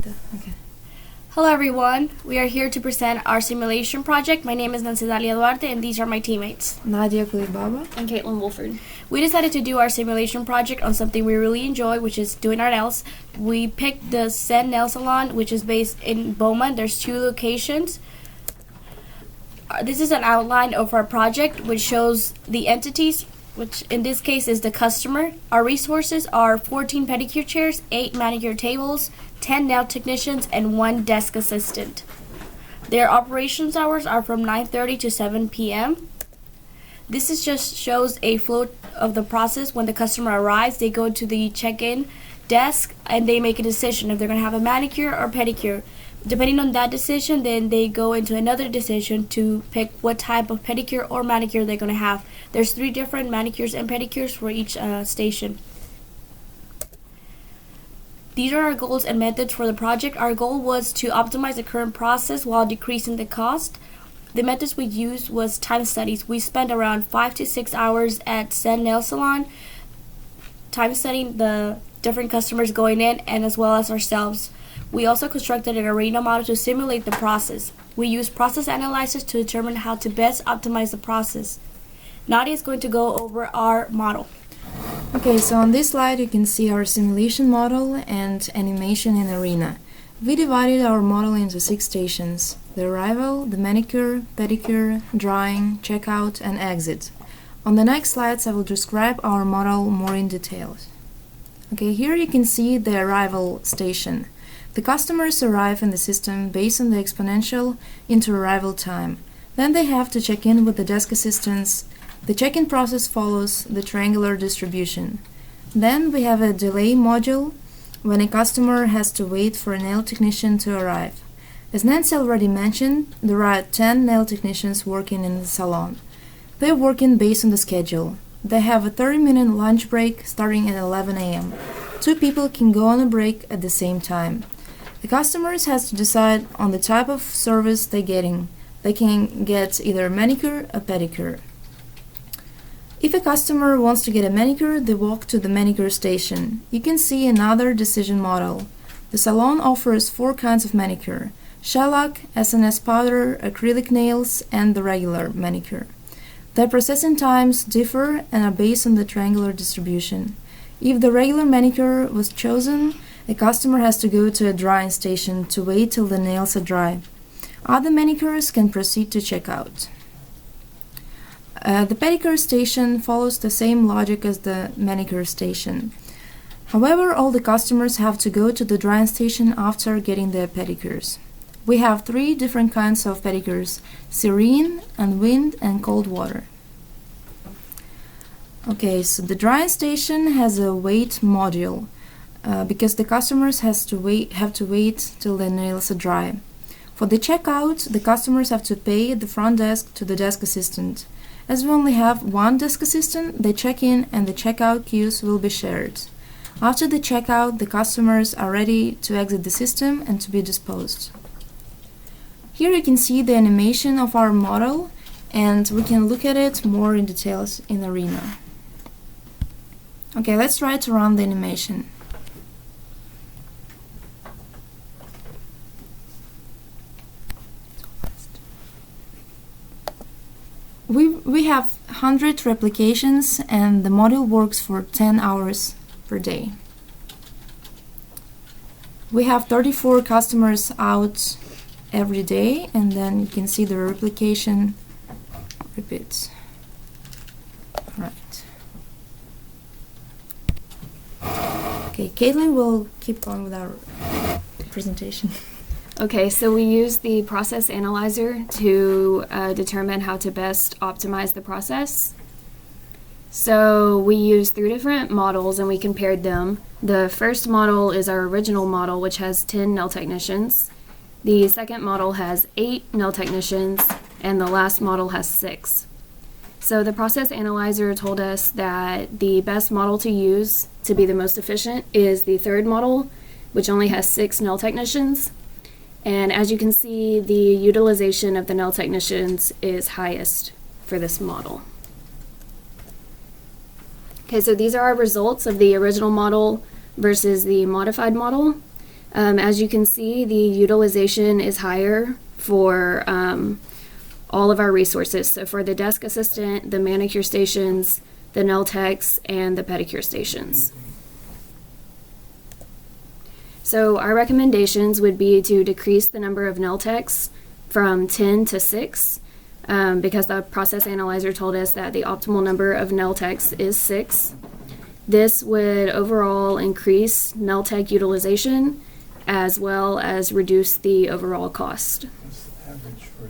Okay. Hello everyone, we are here to present our simulation project. My name is Nancedalia Duarte and these are my teammates. Nadia Kulibaba. And Caitlin Wolford. We decided to do our simulation project on something we really enjoy, which is doing our nails. We picked the Zen Nail Salon, which is based in Beaumont. There's 2 locations. This is an outline of our project which shows the entities, which in this case is the customer. Our resources are 14 pedicure chairs, 8 manicure tables, 10 nail technicians, and 1 desk assistant. Their operations hours are from 9:30 to 7 p.m. This is just shows a flow of the process. When the customer arrives, they go to the check-in desk and they make a decision if they're going to have a manicure or pedicure. Depending on that decision, then they go into another decision to pick what type of pedicure or manicure they're going to have. There's 3 different manicures and pedicures for each station. These are our goals and methods for the project. Our goal was to optimize the current process while decreasing the cost. The methods we used was time studies. We spent around 5 to 6 hours at Zen Nail Salon, time studying the different customers going in and as well as ourselves. We also constructed an arena model to simulate the process. We used process analyzers to determine how to best optimize the process. Nadia is going to go over our model. Okay, so on this slide you can see our simulation model and animation in arena. We divided our model into 6 stations: the arrival, the manicure, pedicure, drying, checkout, and exit. On the next slides I will describe our model more in detail. Okay, here you can see the arrival station. The customers arrive in the system based on the exponential inter-arrival time. Then they have to check in with the desk assistants. The check-in process follows the triangular distribution. Then we have a delay module when a customer has to wait for a nail technician to arrive. As Nancy already mentioned, there are 10 nail technicians working in the salon. They're working based on the schedule. They have a 30-minute lunch break starting at 11 a.m. 2 people can go on a break at the same time. The customers has to decide on the type of service they're getting. They can get either a manicure or pedicure. If a customer wants to get a manicure, they walk to the manicure station. You can see another decision model. The salon offers 4 kinds of manicure: shellac, SNS powder, acrylic nails, and the regular manicure. Their processing times differ and are based on the triangular distribution. If the regular manicure was chosen, a customer has to go to a drying station to wait till the nails are dry. Other manicures can proceed to checkout. The pedicure station follows the same logic as the manicure station. However, all the customers have to go to the drying station after getting their pedicures. We have 3 different kinds of pedicures: serene, and wind, and cold water. Okay, so the drying station has a wait module because the customers have to wait till the nails are dry. For the checkout, the customers have to pay at the front desk to the desk assistant. As we only have 1 desk assistant, the check-in and the checkout queues will be shared. After the checkout, the customers are ready to exit the system and to be disposed. Here you can see the animation of our model, and we can look at it more in details in Arena. Okay, let's try to run the animation. We have 100 replications and the model works for 10 hours per day. We have 34 customers out every day, and then you can see the replication repeats. Alright. Okay, Caitlin will keep going with our presentation. Okay, so we use the process analyzer to determine how to best optimize the process. So we used 3 different models and we compared them. The first model is our original model, which has 10 nail technicians. The second model has 8 nail technicians, and the last model has 6. So the process analyzer told us that the best model to use to be the most efficient is the third model, which only has 6 nail technicians. And as you can see, the utilization of the nail technicians is highest for this model. Okay, so these are our results of the original model versus the modified model. As you can see, the utilization is higher for all of our resources. So for the desk assistant, the manicure stations, the nail techs, and the pedicure stations. So our recommendations would be to decrease the number of nail techs from 10 to 6, because the process analyzer told us that the optimal number of nail techs is 6. This would overall increase nail tech utilization as well as reduce the overall cost. What's the average for